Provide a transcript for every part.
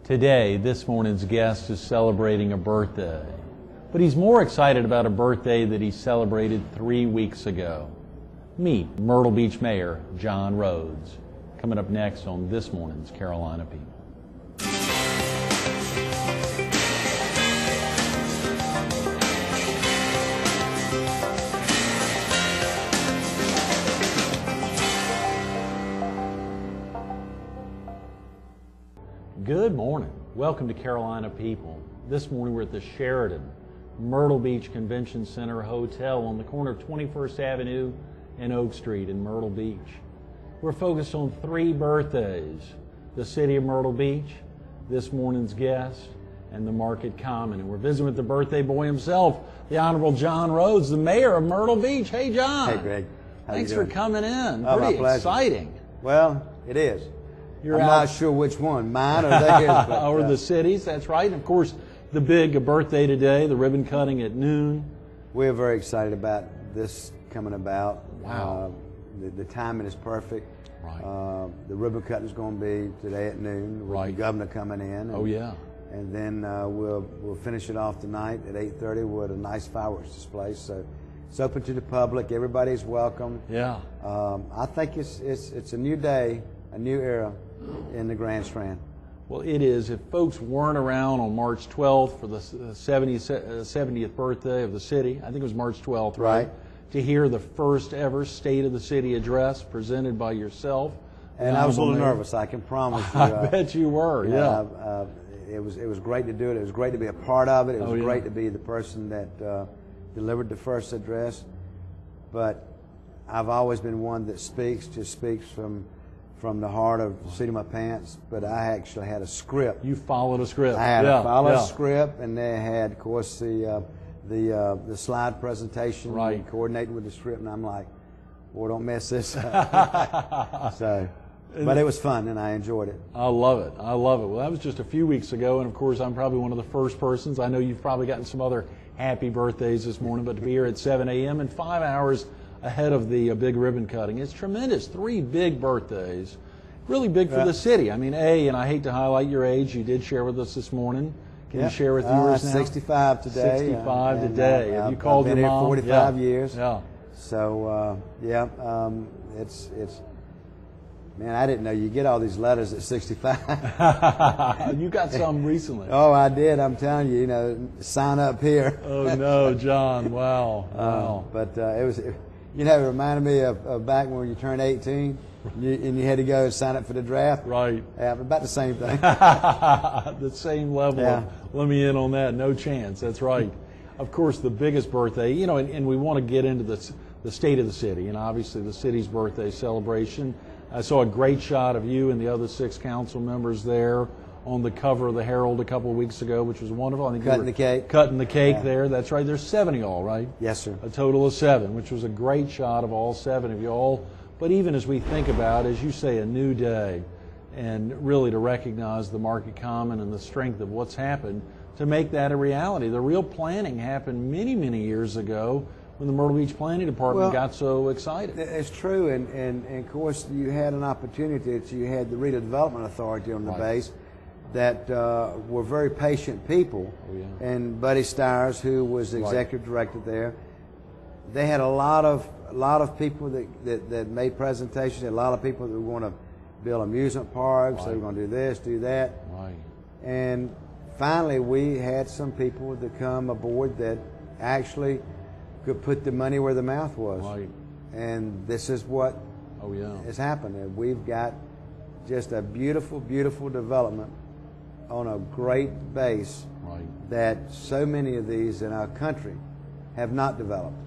Today, this morning's guest is celebrating a birthday, but he's more excited about a birthday that he celebrated 3 weeks ago. Meet Myrtle Beach Mayor John Rhodes, coming up next on this morning's Carolina People. Good morning. Welcome to Carolina People. This morning we're at the Sheraton Myrtle Beach Convention Center Hotel on the corner of 21st Avenue and Oak Street in Myrtle Beach. We're focused on 3 birthdays: the city of Myrtle Beach, this morning's guest, and the Market Common. And we're visiting with the birthday boy himself, the Honorable John Rhodes, the mayor of Myrtle Beach. Hey, John. Hey, Greg. Thanks for coming in. Oh, Pretty my exciting. Well, it is. I'm out, not sure which one, mine or theirs. Or the cities, that's right. And of course, the big birthday today, the ribbon cutting at noon. We're very excited about this coming about. Wow. The timing is perfect. Right. The ribbon cutting is going to be today at noon with right. the governor coming in. Oh, yeah. And then we'll finish it off tonight at 8:30 with a nice fireworks display. So it's open to the public. Everybody's welcome. Yeah. I think it's a new day, a new era in the Grand Strand. Well, it is. If folks weren't around on March 12th for the 70th birthday of the city, I think it was March 12th, right? To hear the first ever State of the City address presented by yourself. And I was a little nervous, I can promise you. I bet you were, yeah. It was great to do it. It was great to be a part of it. It was yeah. great to be the person that delivered the first address. But I've always been one that speaks from the heart of the seat of my pants, but I actually had a script. You followed a script. I had to follow a script, and they had, of course, the slide presentation, right, coordinating with the script, and I'm like, boy, don't mess this up. So, but it was fun, and I enjoyed it. I love it. I love it. Well, that was just a few weeks ago, and of course, I'm probably one of the first persons. I know you've probably gotten some other happy birthdays this morning, but to be here at 7 a.m. and 5 hours ahead of the big ribbon cutting. It's tremendous. 3 big birthdays. Really big for the city. I mean, and I hate to highlight your age. You did share with us this morning. Can you share with viewers now? 65 today. 65 today. Have you called your mom? I've been here 45 years. Yeah. So, it's man, I didn't know you get all these letters at 65. You got some recently. Oh, I did. I'm telling you, sign up here. Oh, no, John. Wow. Wow. But it reminded me of back when you turned 18 and you had to go and sign up for the draft. Right. Yeah, about the same thing. The same level. Yeah. Let me in on that. No chance. That's right. Of course, the biggest birthday, and we want to get into the state of the city, and obviously the city's birthday celebration. I saw a great shot of you and the other 6 council members there on the cover of the Herald a couple of weeks ago, which was wonderful. I think cutting the cake. Cutting the cake there. That's right. There's 7 of y'all, right? Yes, sir. A total of 7, which was a great shot of all 7 of y'all. But even as we think about, as you say, a new day, and really to recognize the Market Common and the strength of what's happened, to make that a reality. The real planning happened many, many years ago when the Myrtle Beach Planning Department got so excited. It's true, and of course you had an opportunity. You had the Redevelopment Authority on the base that were very patient people, and Buddy Stires, who was the executive director there, they had a lot of people that made presentations. A lot of people that were going to build amusement parks. They were going to do this, do that, and finally we had some people that come aboard that actually could put the money where the mouth was, and this is what has happened. And we've got just a beautiful, beautiful development on a great base that so many of these in our country have not developed.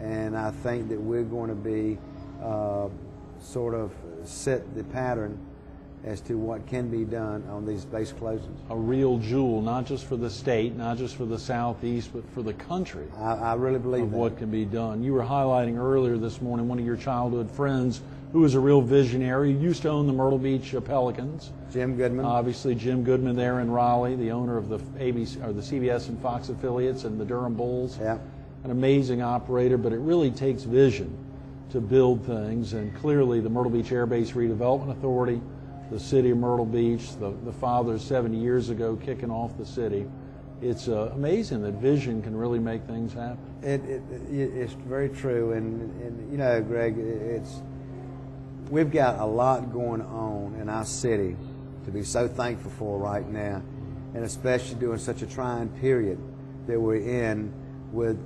And I think that we're going to be sort of set the pattern as to what can be done on these base closings. A real jewel, not just for the state, not just for the Southeast, but for the country. I really believe that. What can be done. You were highlighting earlier this morning one of your childhood friends who was a real visionary. He used to own the Myrtle Beach Pelicans. Jim Goodman. Obviously, Jim Goodman there in Raleigh, the owner of the ABC or the CBS and Fox affiliates and the Durham Bulls. Yeah. An amazing operator, but it really takes vision to build things. And clearly, the Myrtle Beach Air Base Redevelopment Authority the city of Myrtle Beach, the fathers 70 years ago kicking off the city. It's amazing that vision can really make things happen. It's very true, and you know, Greg, we've got a lot going on in our city to be so thankful for right now, and especially during such a trying period that we're in, with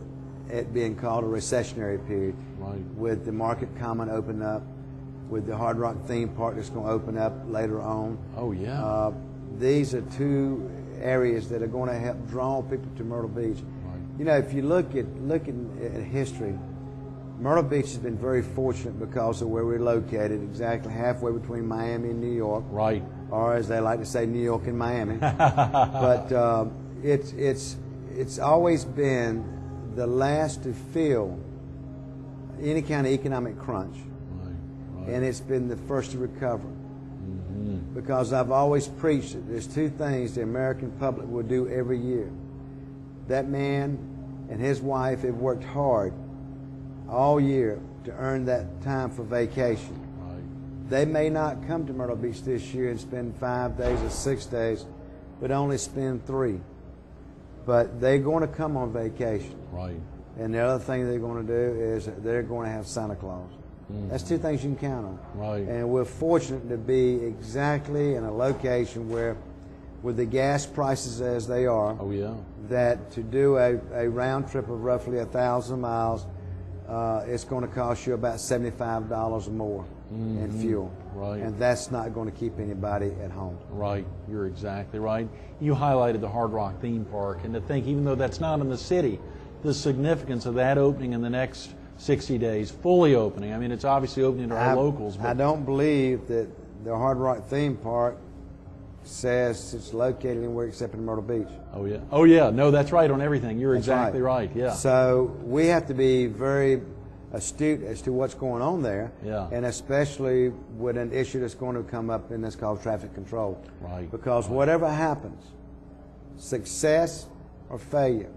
it being called a recessionary period, right. With the Market Common open up, with the Hard Rock theme park that's going to open up later on. Oh yeah. These are two areas that are going to help draw people to Myrtle Beach. Right. You know, if you look at history, Myrtle Beach has been very fortunate because of where we're located, exactly halfway between Miami and New York. Right. Or as they like to say, New York and Miami. But it's always been the last to feel any kind of economic crunch. Right. And it's been the first to recover. Mm-hmm. Because I've always preached that there's two things the American public will do every year. That man and his wife have worked hard all year to earn that time for vacation. Right. They may not come to Myrtle Beach this year and spend 5 days or 6 days, but only spend 3. But they're going to come on vacation. Right. And the other thing they're going to do is they're going to have Santa Claus. Mm-hmm. That's two things you can count on. Right. And we're fortunate to be exactly in a location where, with the gas prices as they are, oh yeah, that to do a round trip of roughly 1,000 miles, it's going to cost you about $75 more in fuel. Right. And that's not going to keep anybody at home. Right. You're exactly right. You highlighted the Hard Rock theme park, and to think, even though that's not in the city, the significance of that opening in the next 60 days, fully opening. I mean, it's obviously opening to our locals. But I don't believe that the Hard Rock theme park says it's located anywhere except in Myrtle Beach. Oh yeah. Oh yeah. No, that's right on everything. You're That's exactly right. Yeah. So we have to be very astute as to what's going on there. Yeah. And especially with an issue that's going to come up in this called traffic control. Right. Because whatever happens, success or failure,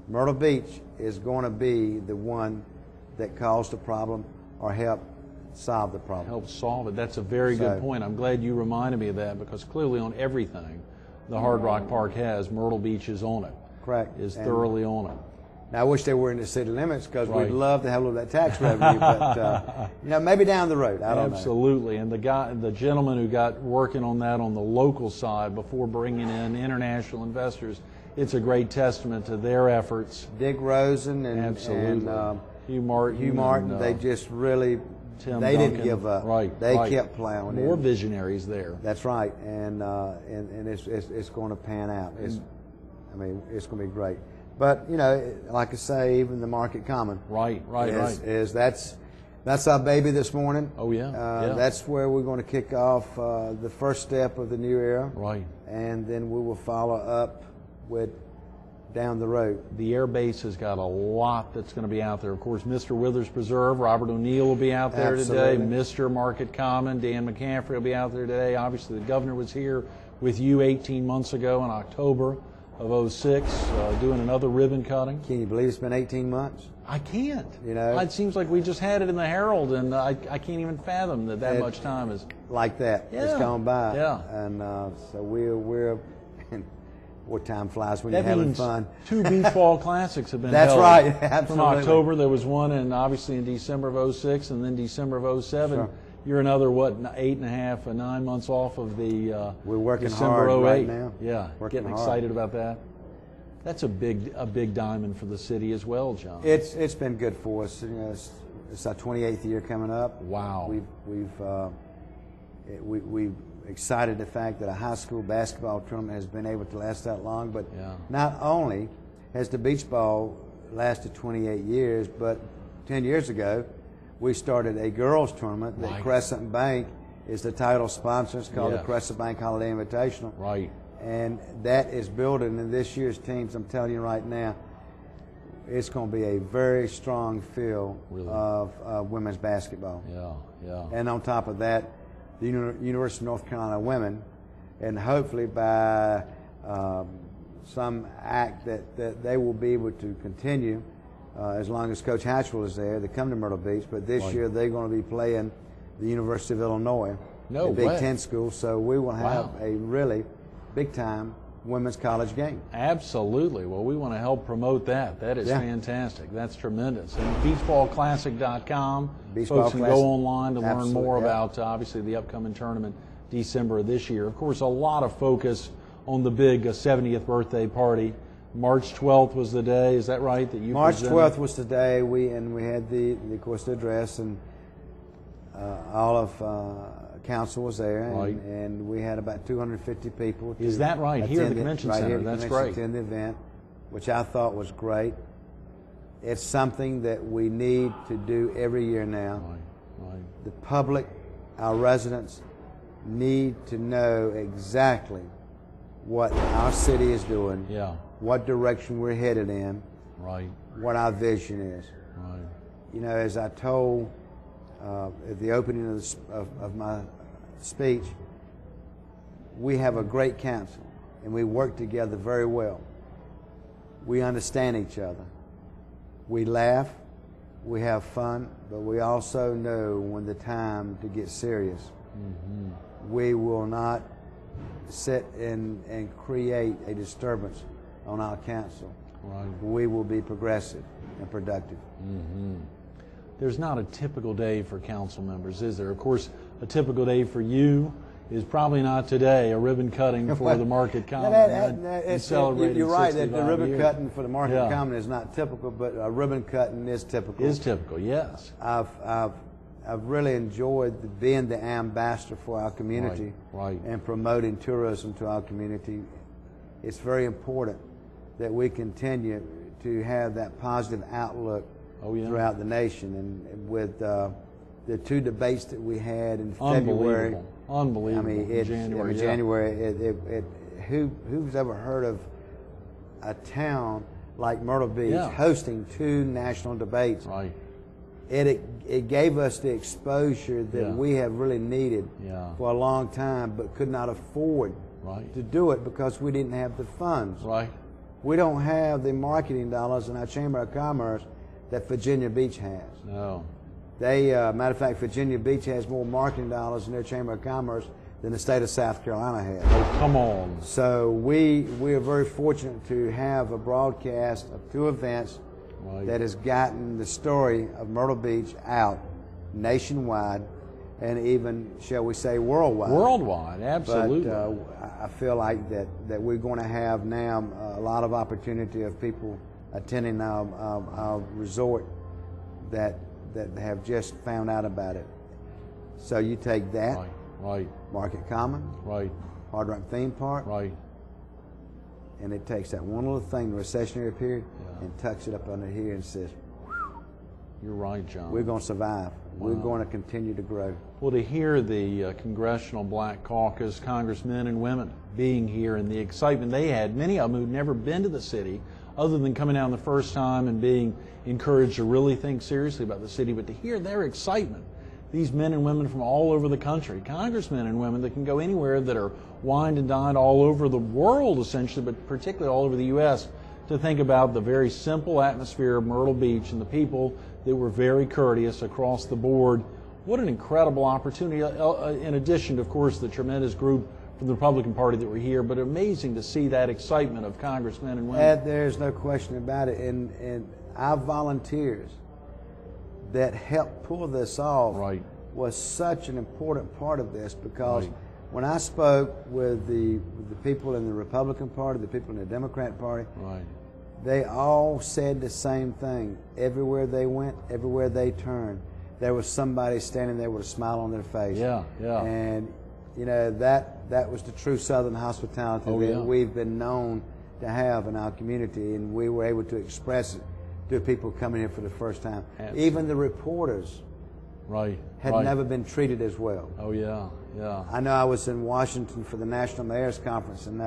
Myrtle Beach is going to be the one that caused the problem or help solve the problem. Help solve it. That's a very good point. I'm glad you reminded me of that, because clearly on everything the Hard Rock Park has, Myrtle Beach is on it. Correct. Is thoroughly on it. Now, I wish they were in the city limits, because we'd love to have a little of that tax revenue, but you know, maybe down the road. I don't know. Absolutely. And the gentleman who got working on that on the local side before bringing in international investors, it's a great testament to their efforts. Dick Rosen and Hugh Martin. Hugh Martin, they just really, Tim they Duncan. didn't give up. Right. They kept plowing. More visionaries there. That's right, and it's going to pan out. I mean, it's going to be great. But you know, like I say, even the Market Common. Right. Is that's our baby this morning. Oh yeah. That's where we're going to kick off the first step of the new era. Right. And then we will follow up with down the road. The air base has got a lot that's going to be out there. Of course, Mr. Withers Preserve, Robert O'Neill will be out there today. Mr. Market Common, Dan McCaffrey will be out there today. Obviously, the governor was here with you 18 months ago in October of 06, doing another ribbon cutting. Can you believe it's been 18 months? I can't. You know, it seems like we just had it in the Herald, and I can't even fathom that much time is like that. Yeah. It's gone by. Yeah. And so we're what time flies when you're having fun. 2 beach ball classics have been That's held. right. Absolutely. From October, there was one, and obviously in December of 06, and then December of 07. Sure. You're another, 8.5 or 9 months off of the we're working December hard 08. right now. Yeah, getting excited about that. That's a big diamond for the city as well, John. It's been good for us. You know, it's our 28th year coming up. Wow. We've excited the fact that a high school basketball tournament has been able to last that long, but not only has the beach ball lasted 28 years, but 10 years ago we started a girls tournament that Crescent Bank is the title sponsor. It's called the Crescent Bank Holiday Invitational. Right. And that is building, and this year's teams, I'm telling you right now, it's going to be a very strong field of women's basketball. Yeah. And on top of that, the University of North Carolina women, and hopefully by some act that they will be able to continue as long as Coach Hatchell is there, to come to Myrtle Beach. But this year they're going to be playing the University of Illinois No a Big way. Ten school, so we will have Wow. a really big-time women's college game. Absolutely. Well, we want to help promote that. That is fantastic. That's tremendous. And beachballclassic.com. Folks can go online to learn more about, obviously, the upcoming tournament December of this year. Of course, a lot of focus on the big 70th birthday party. March 12th was the day. Is that right? That you March presented? 12th was the day. We had of course, the address, and all of council was there, Right. and we had about 250 people. Is that right? Here at the convention center. Here at the That's convention great. Attend the event, which I thought was great. It's something that we need to do every year now. Right. The public, our residents, need to know exactly what our city is doing, Yeah. what direction we're headed in, Right. what our vision is. Right. You know, as I told at the opening of my speech, we have a great council, and we work together very well. We understand each other. We laugh, we have fun, but we also know when the time to get serious. Mm-hmm. We will not sit and create a disturbance on our council. Right. We will be progressive and productive. Mm-hmm. There's not a typical day for council members, is there? Of course, a typical day for you is probably not today, a ribbon cutting for the Market Common. You're right that the ribbon years. cutting for the Market Common is not typical, but a ribbon cutting is typical. Is typical, yes. I've really enjoyed being the ambassador for our community, right. and promoting tourism to our community. It's very important that we continue to have that positive outlook throughout the nation. And with the two debates that we had in February, unbelievable. I mean, January. Who's ever heard of a town like Myrtle Beach hosting two national debates? Right. It gave us the exposure that we have really needed for a long time, but could not afford to do it because we didn't have the funds. Right. We don't have the marketing dollars in our Chamber of Commerce that Virginia Beach has. No. Matter of fact, Virginia Beach has more marketing dollars in their Chamber of Commerce than the state of South Carolina has. Oh, come on. So we are very fortunate to have a broadcast of two events that has gotten the story of Myrtle Beach out nationwide and even, shall we say, worldwide. Worldwide, absolutely. But I feel like that we're going to have now a lot of opportunity of people attending our resort that have just found out about it. So you take that, Market Common, Hard Rock Theme Park, and it takes that one little thing, the recessionary period, and tucks it up under here and says, you're right, John. We're going to survive. Wow. We're going to continue to grow. Well, to hear the Congressional Black Caucus congressmen and women being here and the excitement they had, many of them who'd never been to the city other than coming down the first time and being encouraged to really think seriously about the city, but to hear their excitement, these men and women from all over the country, congressmen and women that can go anywhere, that are wined and dined all over the world essentially, but particularly all over the U.S., to think about the very simple atmosphere of Myrtle Beach and the people that were very courteous across the board. What an incredible opportunity, in addition to, of course, the tremendous group from the Republican Party that were here, but amazing to see that excitement of congressmen and women. There's no question about it. And our volunteers that helped pull this off was such an important part of this, because when I spoke with the people in the Republican Party, the people in the Democrat Party, they all said the same thing. Everywhere they went, everywhere they turned, there was somebody standing there with a smile on their face. And you know, that was the true Southern hospitality that we've been known to have in our community, and we were able to express it to people coming here for the first time. Absolutely. Even the reporters had never been treated as well. I know I was in Washington for the National Mayors Conference, and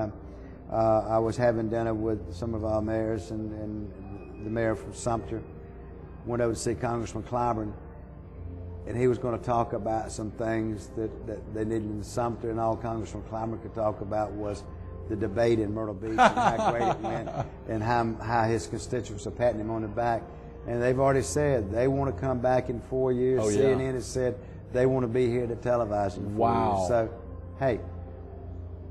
I was having dinner with some of our mayors, and the mayor from Sumter went over to see Congressman Clyburn, and he was going to talk about some things that they needed in Sumter, and all Congressman Clyburn could talk about was the debate in Myrtle Beach and how great it went, and how his constituents are patting him on the back. And they've already said they want to come back in 4 years. CNN has said they want to be here to televise it for Wow. you. So, hey,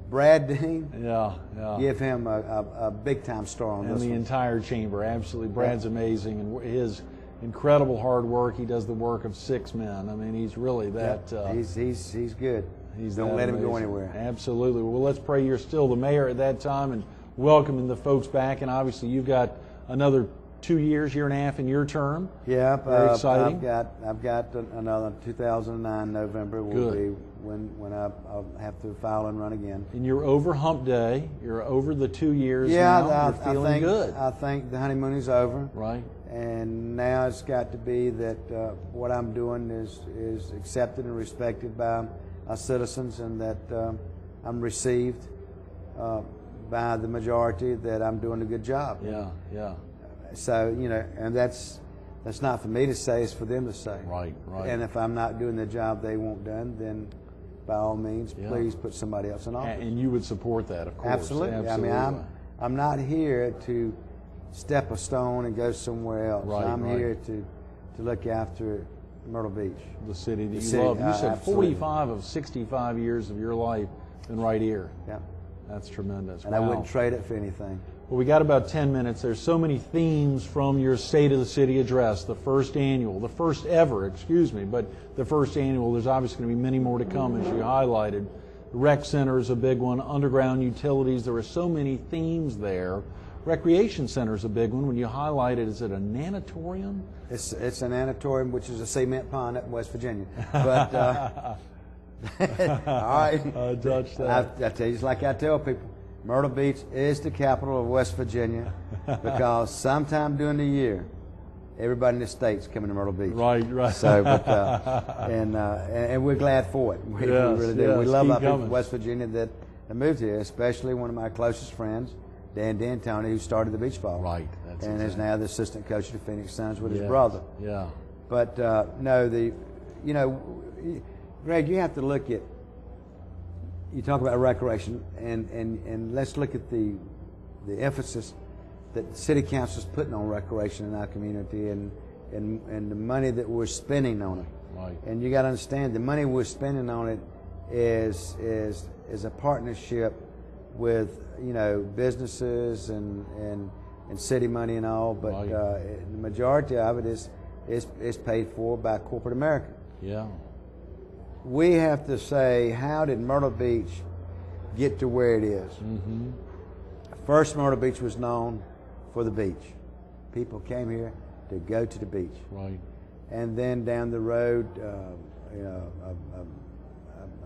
Brad Dean, Yeah. give him a big-time star on And this the one. entire chamber, absolutely. Brad's amazing, and his incredible hard work. He does the work of 6 men. I mean, he's really that. He's good. Don't that let him go amazing. anywhere. Absolutely. Well, let's pray you're still the mayor at that time and welcoming the folks back. And obviously, you've got another 2 years, year and a half in your term. Yeah, Very exciting. I've got another 2009 November will be when I'll have to file and run again. And you're over hump day. You're over the 2 years Yeah, now. You're feeling good. I think the honeymoon is over. Right. And now it's got to be that what I'm doing is accepted and respected by our citizens, and that I'm received by the majority that I'm doing a good job. Yeah. So, and that's not for me to say, it's for them to say. Right. And if I'm not doing the job they want done, then by all means, please put somebody else in office. And you would support that, of course. Absolutely. I mean, I'm not here to step a stone and go somewhere else. I'm here to look after Myrtle Beach. The city that you love. You said absolutely. 45 of 65 years of your life been right here. Yeah. That's tremendous. And I wouldn't trade it for anything. Well, we got about 10 minutes. There's so many themes from your State of the City address, the first annual, the first ever, but the first annual. There's obviously going to be many more to come, as you highlighted. The rec center is a big one, underground utilities. There are so many themes there. Recreation center is a big one. When you highlight it, is it a nanatorium? It's an nanatorium, which is a cement pond up in West Virginia. But all right, Touch that. I tell you, just like I tell people, Myrtle Beach is the capital of West Virginia because sometime during the year, everybody in the state's coming to Myrtle Beach. Right. So, and we're glad for it. We really do. We love our people from West Virginia that moved here, especially one of my closest friends, Dan D'Antoni, who started the beach ball. Right. And is now the assistant coach of the Phoenix Suns with his brother. Yeah. But Greg, you have to look at. You talk about recreation, and let's look at the emphasis that the city council is putting on recreation in our community, and the money that we're spending on it. Right. And you got to understand, the money we're spending on it is a partnership with businesses and city money and all, but the majority of it is paid for by corporate America. Yeah. We have to say, how did Myrtle Beach get to where it is? Mm-hmm. First, Myrtle Beach was known for the beach. People came here to go to the beach. Right. And then down the road,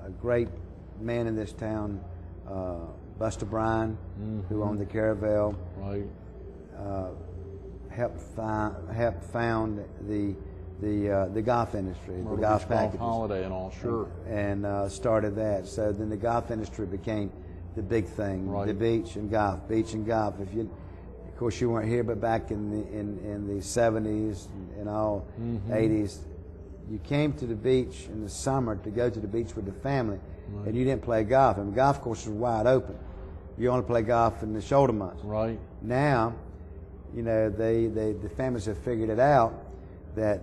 a great man in this town, Buster Bryan, who owned the Caravel, helped found the golf industry, Myrtle the golf Beach packages. Holiday and all, sure. And started that. So then the golf industry became the big thing. Right. The beach and golf. Of course, you weren't here, but back in the 70s and all 80s, you came to the beach in the summer to go to the beach with the family, and you didn't play golf. And the golf course was wide open. You only play golf in the shoulder months. Right. Now, the families have figured it out that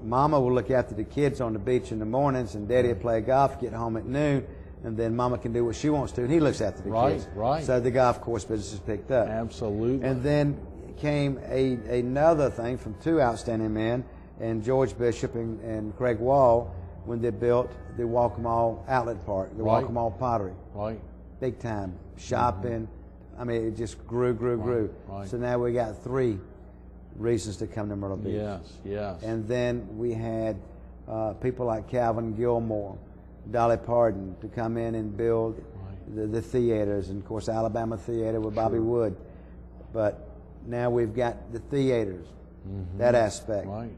Mama will look after the kids on the beach in the mornings, and Daddy will play golf, get home at noon, and then Mama can do what she wants to, and he looks after the kids. Right. So the golf course business is picked up. Absolutely. And then came another thing from two outstanding men, and George Bishop and Craig Wall, when they built the Walk-A-Mall Outlet Park, the Walk-A-Mall Pottery. Right. Big time. Shopping. I mean, it just grew. Right. So now we got 3 reasons to come to Myrtle Beach. Yes. And then we had people like Calvin Gilmore, Dolly Parton to come in and build the theaters, and of course Alabama Theater with Bobby Wood. But now we've got the theaters, that aspect. Right.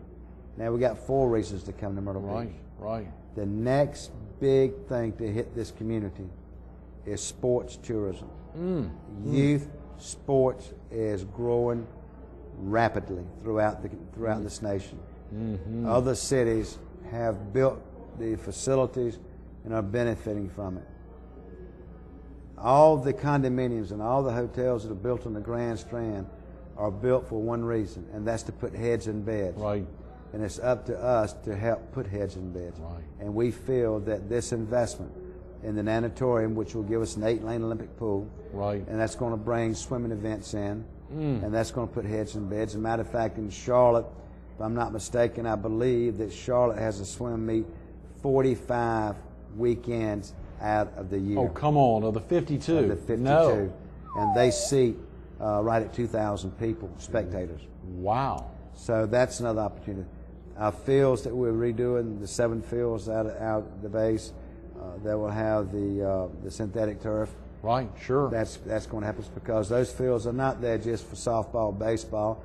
Now we got 4 reasons to come to Myrtle Beach. Right. The next big thing to hit this community is sports tourism. Youth sports is growing rapidly throughout this nation. Other cities have built the facilities and are benefiting from it. All the condominiums and all the hotels that are built on the Grand Strand are built for one reason, and that's to put heads in beds. Right. and it's up to us to help put heads in beds. Right. And we feel that this investment in the natatorium, which will give us an 8-lane Olympic pool, right, and that's going to bring swimming events in, and that's going to put heads in beds. As a matter of fact, in Charlotte, if I'm not mistaken, I believe that Charlotte has a swim meet 45 weekends out of the year. Oh, come on, of the 52? Of the 52. No. And they seat right at 2,000 people, spectators. Wow. So that's another opportunity. Our fields that we're redoing, the 7 fields out the base, that will have the synthetic turf. Right, sure. That's going to happen because those fields are not there just for softball, baseball,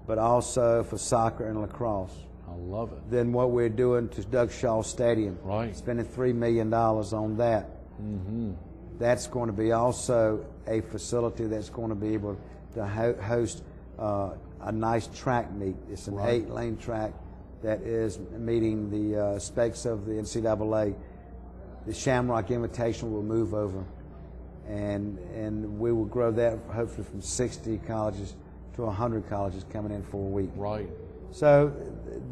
but also for soccer and lacrosse. I love it. Then what we're doing to Doug Shaw Stadium, right, spending $3 million on that. Mm-hmm. That's going to be also a facility that's going to be able to host a nice track meet. It's an 8-lane track that is meeting the specs of the NCAA. The Shamrock Invitational will move over, and we will grow that hopefully from 60 colleges to 100 colleges coming in for a week. Right. So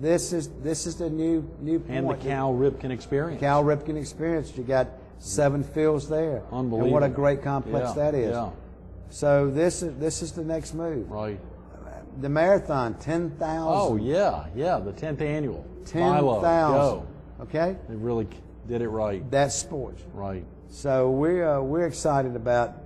this is the new point. And the Cal Ripken experience. Cal Ripken experience. You got 7 fields there. Unbelievable. And what a great complex that is. Yeah. So this is the next move. Right. The marathon, 10,000. Oh yeah, the 10th annual. 10,000. Okay. They really did it right. That's sports. Right. So we're excited about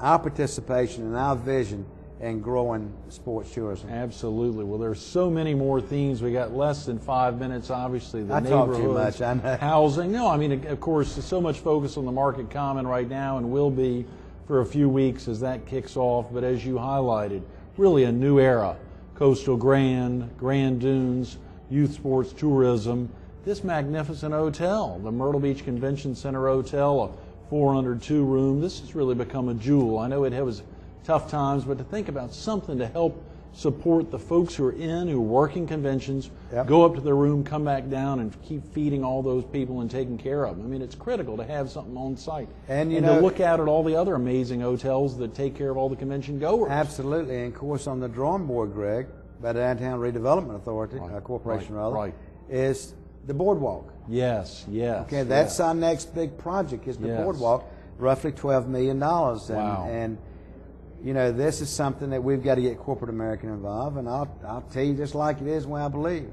our participation and our vision in growing sports tourism. Absolutely. Well, there's so many more themes. We got less than 5 minutes. Obviously, the I talk too neighborhoods, much. I know. Housing. No, I mean, of course, there's so much focus on the Market Common right now, and will be for a few weeks as that kicks off. But as you highlighted, really a new era. Coastal Grand, Grand Dunes, youth sports tourism. This magnificent hotel, the Myrtle Beach Convention Center Hotel, a 402 room. This has really become a jewel. I know it was tough times, but to think about something to help support the folks who are working conventions, go up to their room, come back down, and keep feeding all those people and taking care of them. I mean, it's critical to have something on site. And to look out at all the other amazing hotels that take care of all the convention goers. Absolutely. And of course, on the drawing board, Greg, by the Downtown Redevelopment Authority, corporation is the boardwalk. Yes. Okay, that's our next big project is the boardwalk, roughly $12 million. And you know, this is something that we've got to get corporate America involved, and I'll tell you just like it is when I believe.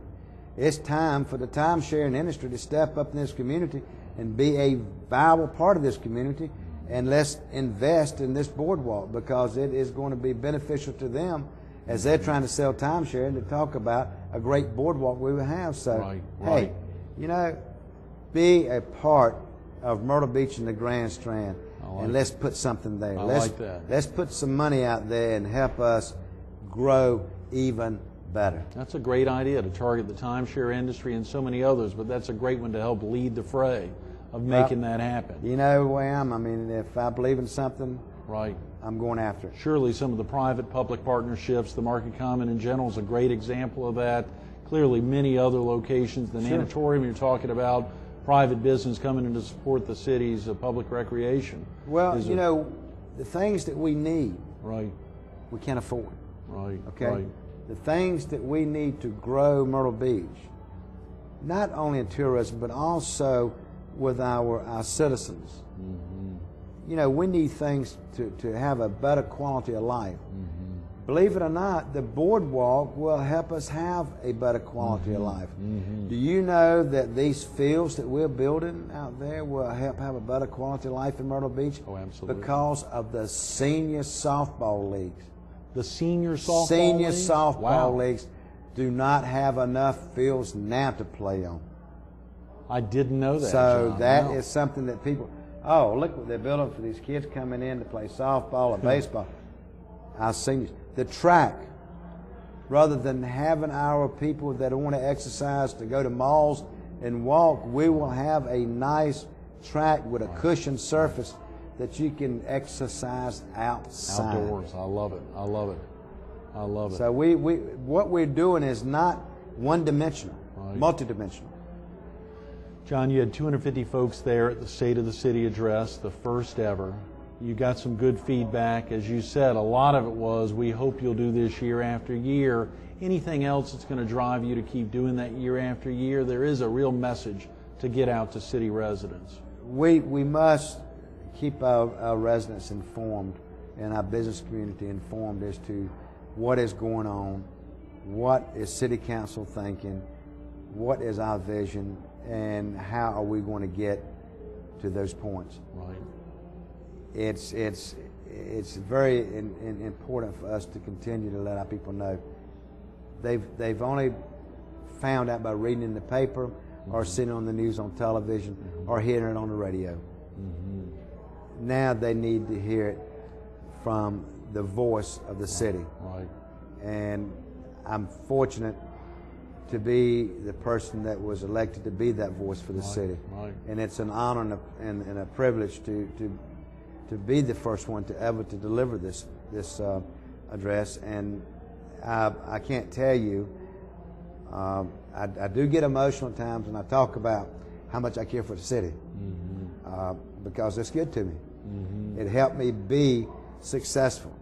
It's time for the timesharing industry to step up in this community and be a viable part of this community, and let's invest in this boardwalk because it is going to be beneficial to them as they're trying to sell timeshare and to talk about a great boardwalk we will have. So, hey, you know, be a part of Myrtle Beach and the Grand Strand. And let's put something there. Let's put some money out there and help us grow even better. That's a great idea to target the timeshare industry and so many others, but that's a great one to help lead the fray of making that happen. You know who I am. I mean, if I believe in something, I'm going after it. Surely some of the private-public partnerships, the Market Common in general is a great example of that. Clearly many other locations, the natatorium you're talking about, private business coming in to support the city's public recreation. Well, you know, the things that we need, we can't afford. Okay? The things that we need to grow Myrtle Beach, not only in tourism, but also with our citizens. You know, we need things to have a better quality of life. Believe it or not, the boardwalk will help us have a better quality of life. Do you know that these fields that we're building out there will help have a better quality of life in Myrtle Beach? Oh, absolutely. Because of the senior softball leagues. The senior softball leagues do not have enough fields now to play on. I didn't know that, So John. that is something that people, look what they're building for these kids coming in to play softball or baseball. Our seniors. The track, rather than having our people that want to exercise to go to malls and walk, we will have a nice track with a cushioned surface that you can exercise outside. Outdoors. I love it. So what we're doing is not one-dimensional, multidimensional. John, you had 250 folks there at the State of the City address, the first ever. You got some good feedback. As you said, a lot of it was, we hope you'll do this year after year. Anything else that's going to drive you to keep doing that year after year? There is a real message to get out to city residents. We must keep our residents informed and our business community informed as to what is going on, what is City Council thinking, what is our vision, and how are we going to get to those points. Right. It's very important for us to continue to let our people know. They've only found out by reading in the paper, or seeing it on the news on television, or hearing it on the radio. Now they need to hear it from the voice of the city. Right. And I'm fortunate to be the person that was elected to be that voice for the city. Right. And it's an honor and a privilege to be the first one to ever to deliver this address. And I can't tell you, I do get emotional at times when I talk about how much I care for the city, because it's good to me. It helped me be successful.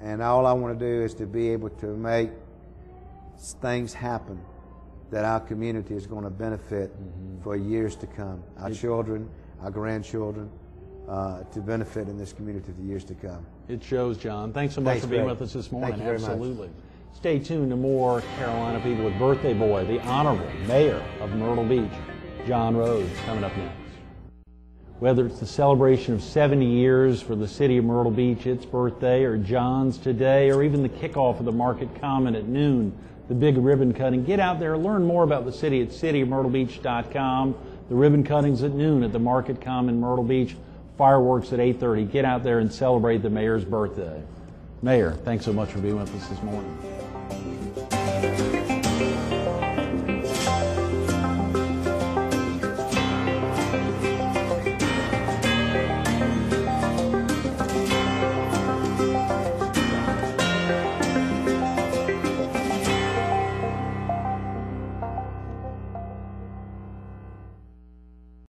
And all I want to do is to be able to make things happen that our community is going to benefit for years to come. Our children, our grandchildren, to benefit in this community for years to come. It shows, John. Thanks so much for being with us this morning. Thank you very Absolutely. much. Stay tuned to more Carolina People with birthday boy, the Honorable Mayor of Myrtle Beach, John Rhodes, coming up next. Whether it's the celebration of 70 years for the city of Myrtle Beach, its birthday, or John's today, or even the kickoff of the Market Common at noon, the big ribbon cutting, get out there, learn more about the city at cityofmyrtlebeach.com. The ribbon cuttings at noon at the Market Common, Myrtle Beach. Fireworks at 8:30. Get out there and celebrate the mayor's birthday. Mayor, thanks so much for being with us this morning.